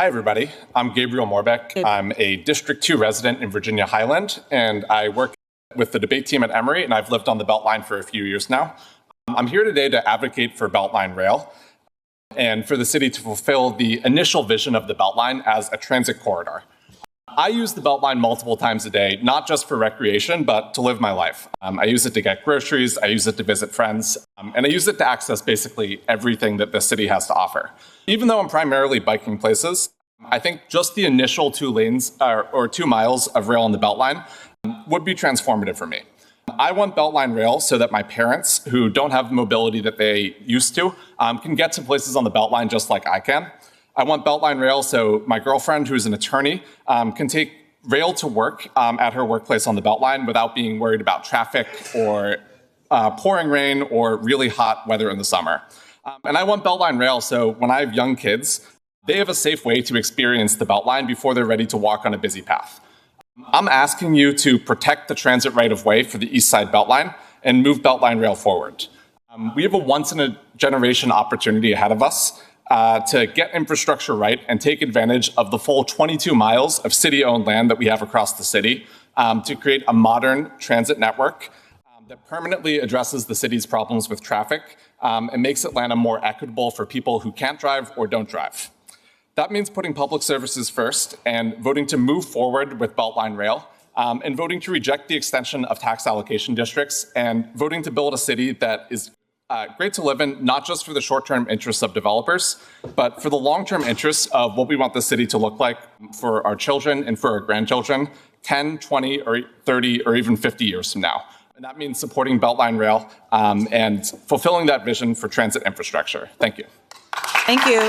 Hi, everybody. I'm Gabriel Morbeck. I'm a District 2 resident in Virginia Highland, and I work with the debate team at Emory, and I've lived on the Beltline for a few years now. I'm here today to advocate for Beltline Rail and for the city to fulfill the initial vision of the Beltline as a transit corridor. I use the Beltline multiple times a day, not just for recreation, but to live my life. I use it to get groceries, I use it to visit friends, and I use it to access basically everything that the city has to offer. Even though I'm primarily biking places, I think just the initial 2 lanes or 2 miles of rail on the Beltline would be transformative for me. I want Beltline rail so that my parents, who don't have the mobility that they used to, can get to places on the Beltline just like I can. I want Beltline rail so my girlfriend, who's an attorney, can take rail to work at her workplace on the Beltline without being worried about traffic or pouring rain or really hot weather in the summer. And I want Beltline rail so when I have young kids, they have a safe way to experience the Beltline before they're ready to walk on a busy path. I'm asking you to protect the transit right-of-way for the East Side Beltline and move Beltline rail forward. We have a once-in-a-generation opportunity ahead of us to get infrastructure right and take advantage of the full 22 miles of city-owned land that we have across the city to create a modern transit network that permanently addresses the city's problems with traffic and makes Atlanta more equitable for people who can't drive or don't drive. That means putting public services first and voting to move forward with Beltline rail and voting to reject the extension of tax allocation districts and voting to build a city that is great to live in, not just for the short-term interests of developers, but for the long-term interests of what we want the city to look like for our children and for our grandchildren 10, 20, or 30, or even 50 years from now. And that means supporting Beltline rail and fulfilling that vision for transit infrastructure. Thank you. Thank you.